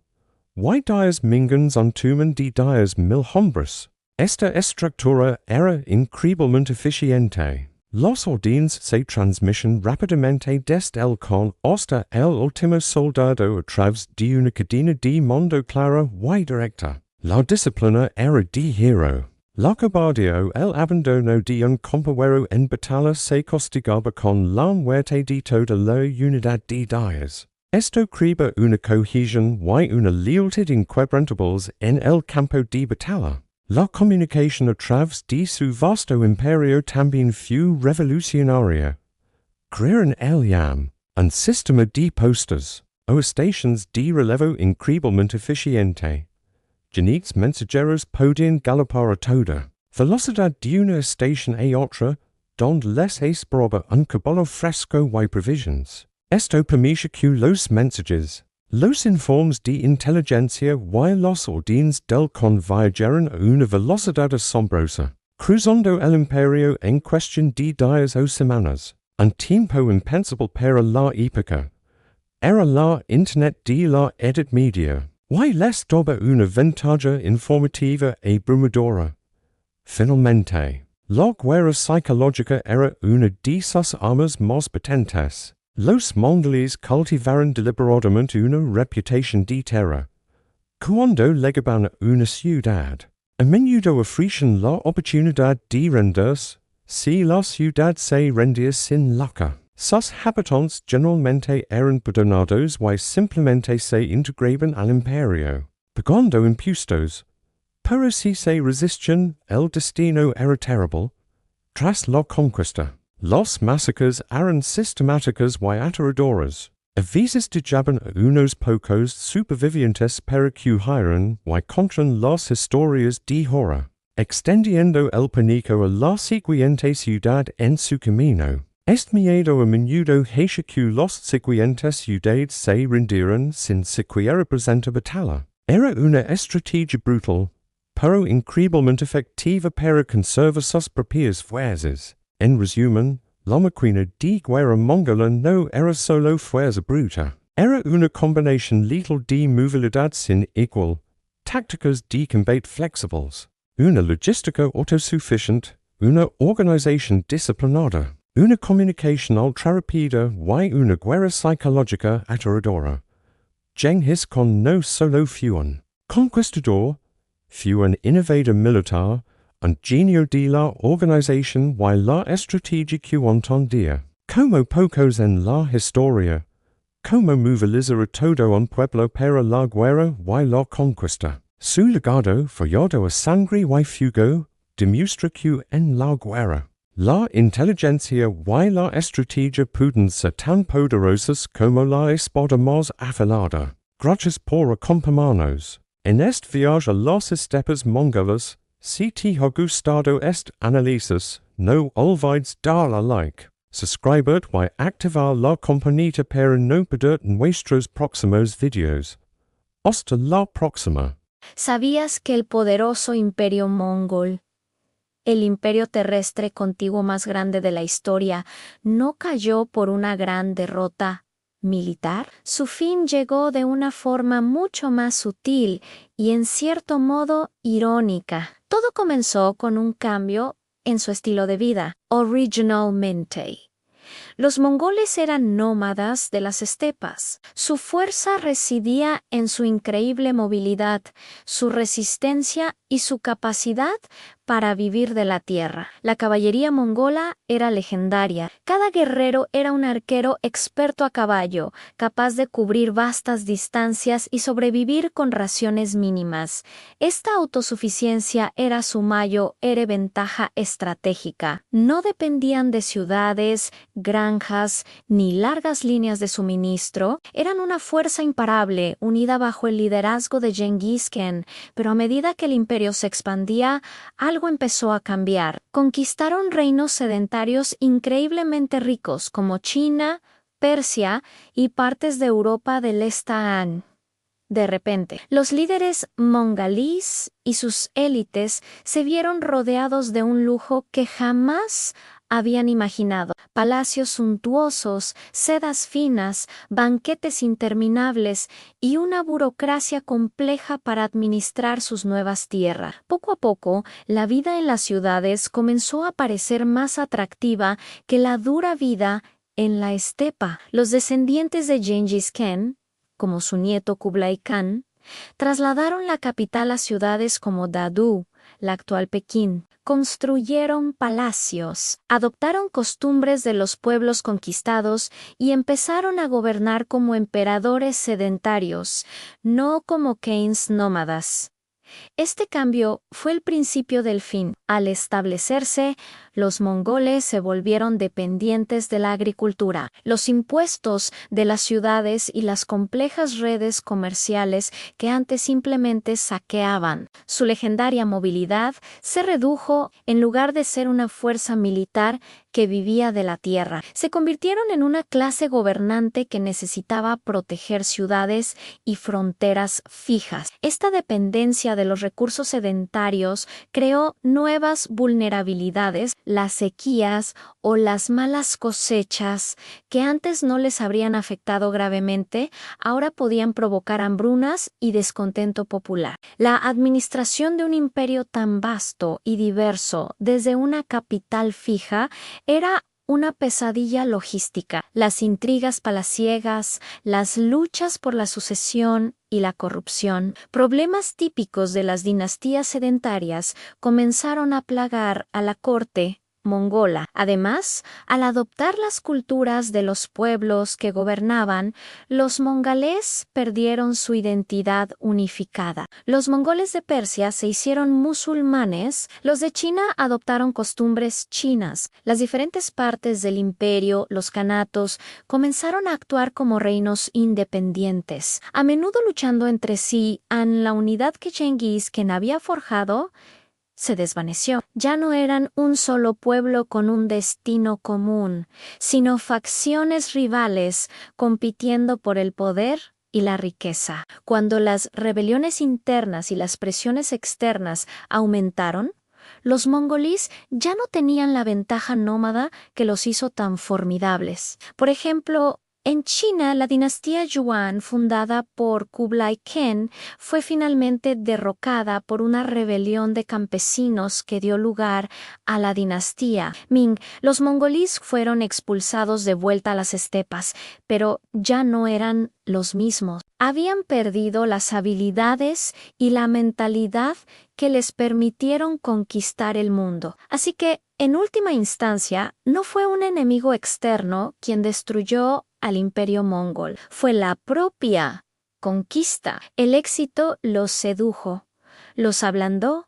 y 10 mingans un tumen de 10,000 hombres. Esta estructura era increíblemente eficiente. Los órdenes se transmiten rápidamente desde el con hasta el último soldado a través de una cadena de mando clara y directa. La disciplina era de hero. La cobardía o el abandono de un compañero en batalla se castigaba con la muerte de toda la unidad de 10. Esto creaba una cohesión y una lealtad inquebrantables en el campo de batalla. La comunicación a través de su vasto imperio también fue revolucionaria. Crearon el YAM, un sistema de postas, o estaciones de relevo increíblemente eficiente. Genghis mensajeros podían galopar a toda velocidad de una estación a otra, donde les esperaba un caballo fresco y provisions. Esto permitía que los mensajes, los informes de inteligencia y los órdenes del con viajaran a una velocidad asombrosa, cruzando el imperio en cuestión de días o semanas, un tiempo impensable para la época. Era la Internet de la Edad Media, y les daba una ventaja informativa y abrumadora. Finalmente, la guerra psicológica era una de sus armas más potentes. Los mongoles cultivaron deliberadamente una reputación de terror. Cuando llegaban a una ciudad, a menudo ofrecían la oportunidad de rendirse, si la ciudad se rendía sin lucha. Sus habitantes generalmente eran perdonados y simplemente se integraban al imperio, pagando impuestos. Pero si se resistían, el destino era terrible. Tras la conquista, las masacres eran sistemáticas y aterradoras. A veces dejaban a unos pocos supervivientes para que huyeran y contaran las historias de horror, extendiendo el pánico a la siguiente ciudad en su camino. Este miedo a menudo hacía que las siguientes ciudades se rindieran sin siquiera presentar batalla. Era una estrategia brutal, pero increíblemente efectiva para conservar sus propias fuerzas. En resumen, La máquina de guerra mongola no era solo fuerza bruta. Era una combinación letal de movilidad sin igual, tácticas de combate flexibles, una logística autosuficiente, una organización disciplinada, una comunicación ultra rápida y una guerra psicológica aterradora. Genghis Khan no solo fue un conquistador, fue un innovador militar, un genio de la organización y la estrategia que entendía. Como pocos en la historia, Cómo movilizar todo un pueblo para la guerra y la conquista. Su legado follado a sangre y fuego demuestra que en la guerra, la inteligencia y la estrategia pueden ser tan poderosas como la espada más afilada. Gracias por acompañarnos. En este viaje a las estepas mongolas, si te ha gustado este análisis, no olvides darle a like. Subscribe y activar la campanita para no perder nuestros próximos videos. Hasta la próxima. ¿Sabías que el poderoso imperio mongol, el imperio terrestre contiguo más grande de la historia, no cayó por una gran derrota militar? Su fin llegó de una forma mucho más sutil y en cierto modo irónica. Todo comenzó con un cambio en su estilo de vida, originalmente. Los mongoles eran nómadas de las estepas. Su fuerza residía en su increíble movilidad, su resistencia y su capacidad para vivir de la tierra. La caballería mongola era legendaria. Cada guerrero era un arquero experto a caballo, capaz de cubrir vastas distancias y sobrevivir con raciones mínimas. Esta autosuficiencia era su mayor ventaja estratégica. No dependían de ciudades, granjas, ni largas líneas de suministro. Eran una fuerza imparable, unida bajo el liderazgo de Genghis Khan, pero a medida que el imperio se expandía, algo empezó a cambiar. Conquistaron reinos sedentarios increíblemente ricos como China, Persia y partes de Europa del Este. De repente, los líderes mongolíes y sus élites se vieron rodeados de un lujo que jamás habían imaginado. Palacios suntuosos, sedas finas, banquetes interminables y una burocracia compleja para administrar sus nuevas tierras. Poco a poco, la vida en las ciudades comenzó a parecer más atractiva que la dura vida en la estepa. Los descendientes de Genghis Khan, como su nieto Kublai Khan, trasladaron la capital a ciudades como Dadu, la actual Pekín. Construyeron palacios, adoptaron costumbres de los pueblos conquistados y empezaron a gobernar como emperadores sedentarios, no como kings nómadas. Este cambio fue el principio del fin. Al establecerse, los mongoles se volvieron dependientes de la agricultura. Los impuestos de las ciudades y las complejas redes comerciales que antes simplemente saqueaban. Su legendaria movilidad se redujo en lugar de ser una fuerza militar que vivía de la tierra. Se convirtieron en una clase gobernante que necesitaba proteger ciudades y fronteras fijas. Esta dependencia de los recursos sedentarios creó nuevas vulnerabilidades, las sequías o las malas cosechas que antes no les habrían afectado gravemente, ahora podían provocar hambrunas y descontento popular. La administración de un imperio tan vasto y diverso desde una capital fija era una pesadilla logística. Las intrigas palaciegas, las luchas por la sucesión y la corrupción, problemas típicos de las dinastías sedentarias, comenzaron a plagar a la corte mongola. Además, al adoptar las culturas de los pueblos que gobernaban, los mongoles perdieron su identidad unificada. Los mongoles de Persia se hicieron musulmanes, los de China adoptaron costumbres chinas. Las diferentes partes del imperio, los khanatos, comenzaron a actuar como reinos independientes, a menudo luchando entre sí en la unidad que Genghis Khan había forjado. Se desvaneció. Ya no eran un solo pueblo con un destino común, sino facciones rivales compitiendo por el poder y la riqueza. Cuando las rebeliones internas y las presiones externas aumentaron, Los mongolís ya no tenían la ventaja nómada que los hizo tan formidables. Por ejemplo, en China, la dinastía Yuan, fundada por Kublai Khan, fue finalmente derrocada por una rebelión de campesinos que dio lugar a la dinastía Ming. Los mongolís fueron expulsados de vuelta a las estepas, pero ya no eran los mismos. Habían perdido las habilidades y la mentalidad que les permitieron conquistar el mundo. Así que, en última instancia, no fue un enemigo externo quien destruyó al imperio mongol, fue la propia conquista. El éxito los sedujo, los ablandó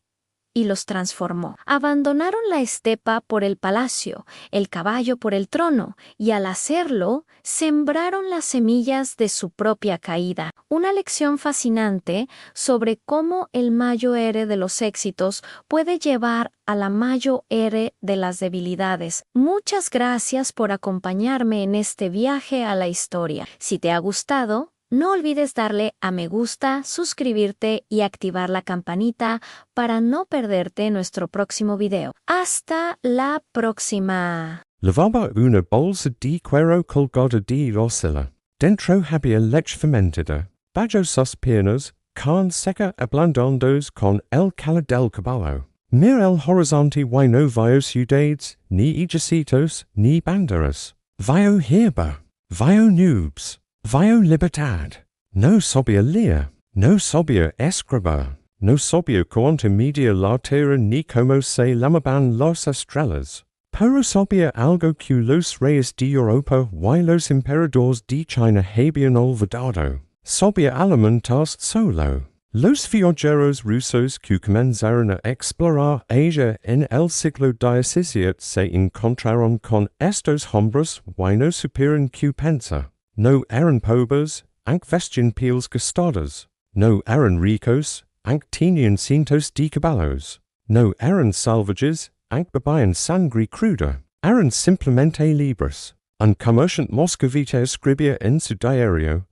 y los transformó. Abandonaron la estepa por el palacio, el caballo por el trono, y al hacerlo, sembraron las semillas de su propia caída. Una lección fascinante sobre cómo el mayo ere de los éxitos puede llevar a la mayo ere de las debilidades. Muchas gracias por acompañarme en este viaje a la historia. Si te ha gustado, no olvides darle a me gusta, suscribirte y activar la campanita para no perderte nuestro próximo video. ¡Hasta la próxima! Lavaba una bolsa di cuero colgada di rosilla. Dentro había leche fermentada. Bajo sus piernas, carne seca ablandándose con el calor del caballo. Mira el horizonte y no vio ciudades, ni ejércitos, ni banderas. Vio hierba, vio nubes. Vio libertad. No sabía leer, no sabía escribir, no sabía cuánto medía la tierra ni cómo se llamaban las estrellas. Pero sabía algo que los reyes de Europa y los emperadores de China habían olvidado. Sabía alimentarse solo. Los viajeros rusos que comenzaron a explorar Asia en el siglo XVII se encontraron con estos hombres y no supieron qué pensar. No eran pobres, aunque vestían pieles gastadas. No eran ricos, aunque tenían cientos de caballos. No eran salvajes, aunque bebían sangre cruda. Eran simplemente libres. Un comerciante moscovita escribía en su diario: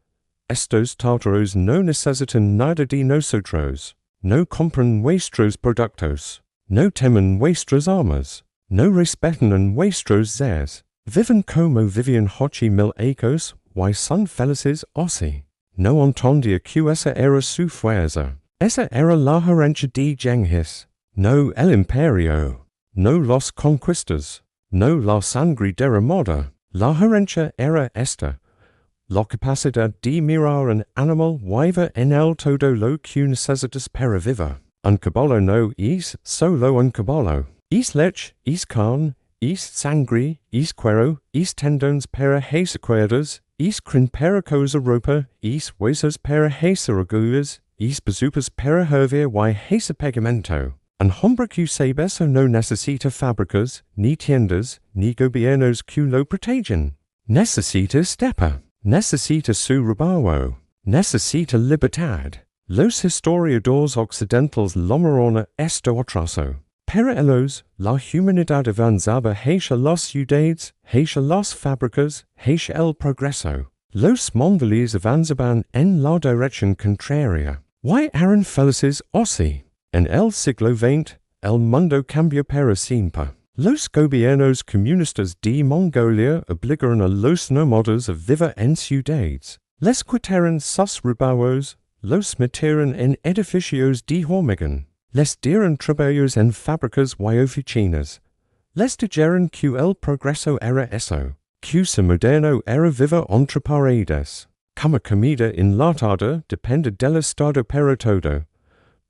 estos tártaros no necesitan nada de nosotros. No compran vuestros productos. No temen vuestras armas. No respetan vuestros zars. Viven como vivían hace 1000 años. Y son felices así. No entendía que esa era su fuerza. Esa era la herencia de Genghis. No el imperio. No las conquistas. No la sangre derramada. La herencia era esta: la capacidad de mirar un animal viva en el todo lo que necesitas para vivir. Un caballo no es solo un caballo. Es leche, es carne, es sangre, es cuero, es tendones para hacer cuerdas, es crin para coser ropa, es huesos para hacer agullas, es bezupas para hervir y hacer pegamento. Un hombre que sabe eso no necesita fábricas, ni tiendas, ni gobiernos que lo protegen. Necesita estepa. Necesita su rebaño. Necesita libertad. Los historiadores occidentales llamaron a esto atraso. Para ellos, la humanidad avanzaba hacia las ciudades, hacia las fábricas, hacia el progreso. Los mongoles avanzaban en la dirección contraria. ¿Y eran felices así? En el siglo XX, el mundo cambió para siempre. Los gobiernos comunistas de Mongolia obligaron a los nómadas a vivir en ciudades. Les quitaron sus rebaños, los metieron en edificios de hormigón. Les dieron trabajos en fábricas y oficinas. Les dijeron que el progreso era eso, que su moderno era vivir entre paredes. Como comida enlatada depende del estado para todo.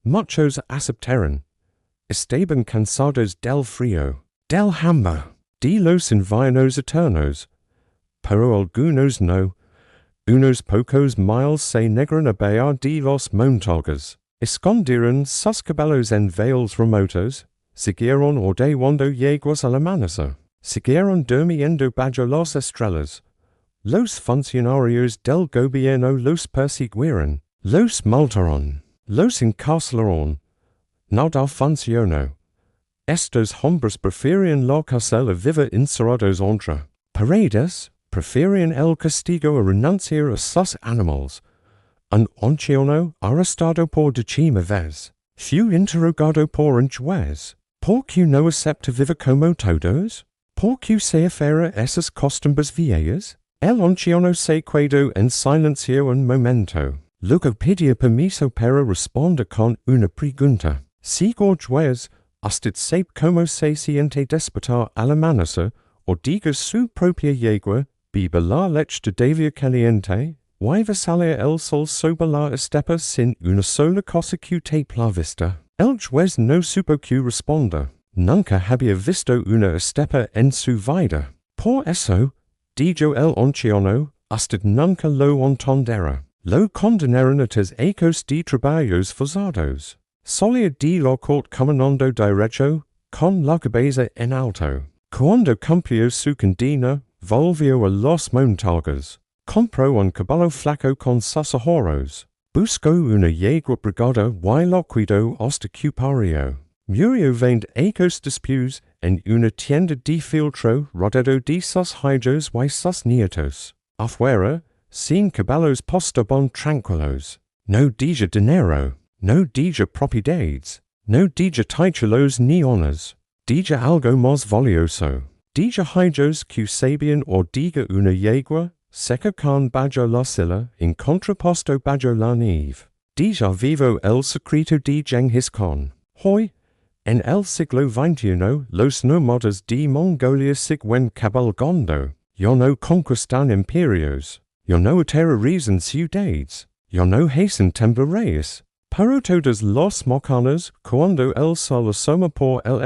Muchos aceptaron. Estaban cansados del frío, del hambre, de los inviernos eternos. Pero algunos no. Unos pocos miles se negaron a bayar de las montañas. Escondieron sus caballos en vales remotos, siguieron ordeñando yeguas al amanecer, siguieron durmiendo bajo las estrellas. Los funcionarios del gobierno los persiguieron, los multaron, los encarcelaron. Nada funcionó. Estos hombres preferían la cárcel a vivir encerrados entre paredes, preferían el castigo a renunciar a sus animales. Un anciano arrestado por décima vez fue interrogado por un juez. Por que no acepta viver como todos? Por que se afera esas costumbres viejas? El anciano se quedó en silencio un momento. Luego pidió permiso para responder con una pregunta. Si George usted sabe cómo se siente despertar al amanecer, o diga su propia yegua, beba la leche de davia caliente, va salir el sol sobre la estepa sin una sola cosa que te plavista. El juez no supo que responda. Nunca había visto una estepa en su vida. Por eso, dijo el anciano, usted nunca lo entendera. Lo condenaron a tes ecos de trabajos forzados. Solía de la corte caminando derecho, con la cabeza en alto. Cuando cumplió su condena, volvió a los montañas. Compró un caballo flaco con sus ahorros. Buscó una yegua brigada y la cuidó hasta que parió. Murió vende ecos después en una tienda de filtro rodeado de sus hijos y sus nietos. Afuera, sin caballos postobon tranquilos. No dija dinero, no dija propiedades, no dija títulos ni honores. Dija algo más valioso. Dija hijos que sabían o diga una yegua, seca con bajo la silla, en contraposto bajo la nieve. Dija vivo el secreto de Genghis Khan. Hoy, en el siglo XXI, los nómadas de Mongolia siguen cabalgando. Ya no conquistan imperios. Ya no aterrorizan ciudades. Ya no hacen temblores. Pero todos los macanas, cuando el sol asoma por el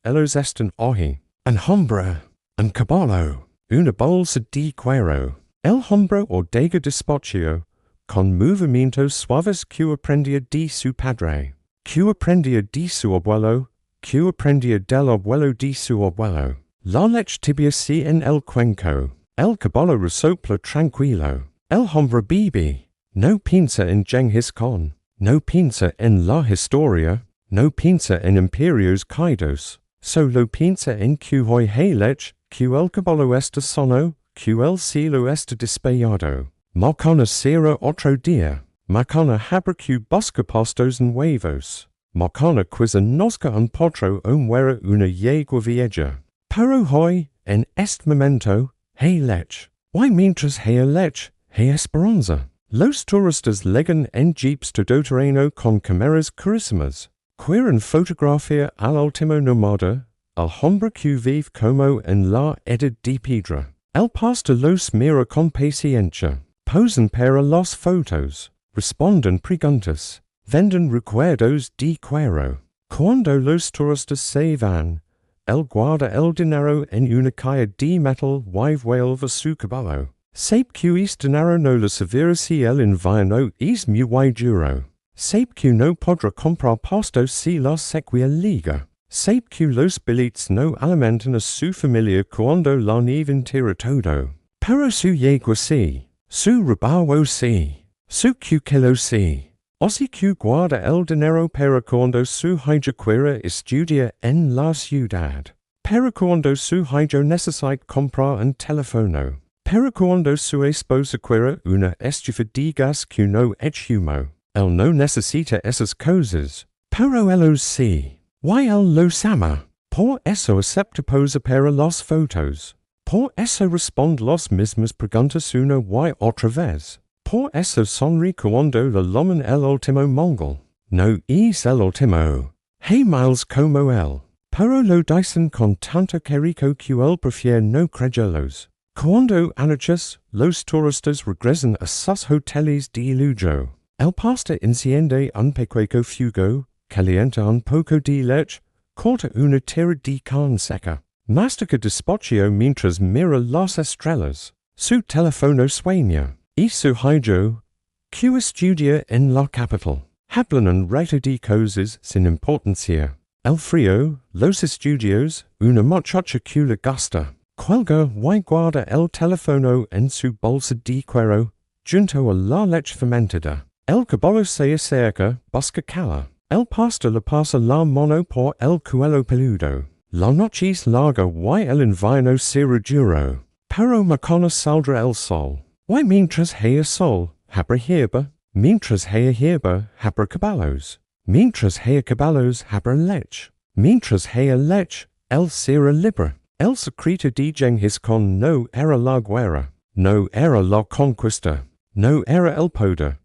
ellos están hoy. Un hombre, un caballo, una bolsa de cuero. El hombre o dega despacio, con movimientos suaves que aprendía de su padre, que aprendía de su abuelo, que aprendía del abuelo de su abuelo. La leche tibia si en el cuenco. El caballo resopla tranquilo. El hombre bebe. No piensa en Genghis Khan. No piensa en la historia. No piensa en imperios caídos. Solo piensa en que hoy hay leche, que el caballo está sano, que el cielo está despejado. Macana será otro día. Macana habrá que busca pastos en huevos. Macana quizá nosca un potro o muera una yegua vieja. Pero hoy, en este momento, hay leche. Y mientras hay leche, hay esperanza. Los turistas llegan en jeeps todoterreno con cámaras carísimas. Quieren fotografía al último nómada, al hombre que vive como en la edad de piedra. El pastor los mira con paciencia. Posan para las fotos. Responden preguntas. Venden recuerdos de cuero. Cuando los turistas se van, él guarda el dinero en una caja de metal y vuelve a su caballo. Sabe que este dinero no le servirá si el invierno es muy duro. Sabe que no podrá comprar pastos si la sequía liga. Sabe que los billetes no alimentan a su familia cuando la nieve entera todo. Pero su yegua sí. Su rebaño sí. Su cuquelo sí. Así que guarda el dinero para cuando su hijo quiera estudiar en la ciudad. Para cuando su hijo necesite comprar un teléfono. Para cuando su esposa quiera una estufa de gas que no eche humo. Él no necesita esas cosas. Pero ellos sí. Y él los ama. Por eso acepta posa para las fotos. Por eso responde las mismas preguntas una y otra vez. Por eso sonríe cuando le llaman el último mongol. No es el último. Hay miles como él. Pero lo dicen con tanto cariño que él prefiere no creerlos. Cuando anoches, los turistas regresan a sus hoteles de lujo. El pastor enciende un pequeño fuego, calienta un poco de leche, corta una tira de carne seca. Mastica despacio mientras mira las estrellas. Su teléfono sueña. Y su hijo, que estudia en la capital. Hablan un rato de cosas sin importancia. El frío, los estudios, una muchacha que le gusta. Cuelga y guarda el teléfono en su bolsa de cuero, junto a la leche fermentada. El caballo se acerca, busca cala. El pastor le pasa la mano por el cuello peludo. La noche es larga y el invierno será duro. Pero mañana saldrá el sol. Y mientras haya sol, habrá hierba. Mientras haya hierba, habrá caballos. Mientras haya caballos, habrá leche. Mientras haya lech, el sera libre. El secreto de Genghis no era la guerra, no era la conquista, no era el poder.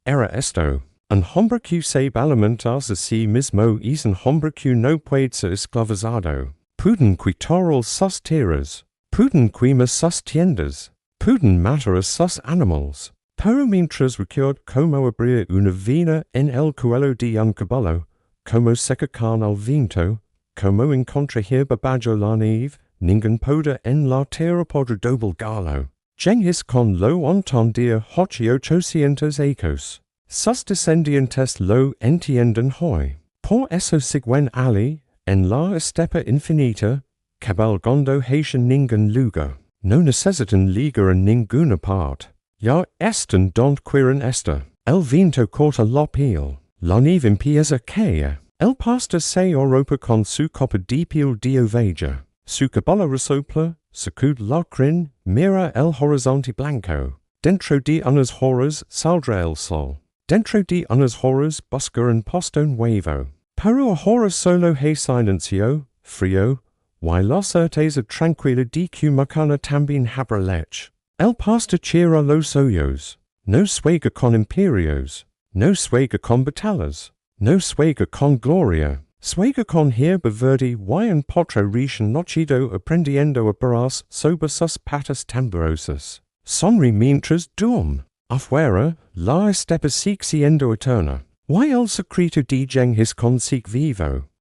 Era esto. Un hombre que sabe alimentarse a sí mismo es un hombre que no puede ser esclavizado. Pueden quitar sus tierras, pueden quemar sus tiendas, pueden matar a sus animales. Pero mientras recuerda cómo habría una vida en el cuello de un caballo, cómo secar al viento, cómo encontrar bajo la nieve, ningún poder en la tierra podrá doblegarlo. Genghis lo entendía 800 ecos. Sus descendientes lo entienden hoy. Por eso siguen allí, en la estepa infinita, cabalgando hacia ningún lugar. No necesitan ligar en ninguna parte. Ya están donde quieren estar. El viento corta la piel. La nieve empieza a caer. El pastor se arropa con su copa de piel de oveja. Su caballo resopla, sacude la crin, mira el horizonte blanco. Dentro de unas horas saldrá el sol. Dentro de unas horas busca un posto nuevo. Pero ahora solo hay silencio, frío, y la certeza tranquila de que mañana también habrá leche. El pastor cierra los ojos. No sueña con imperios. No sueña con batallas. No sueña con gloria. Sueña con hierba verde y un potro recién nacido aprendiendo a parar sobre sus patas temblorosas. Sonríe mientras duerme. Afuera, la estepa sigue siendo eterna. Y el secreto de Genghis sigue vivo.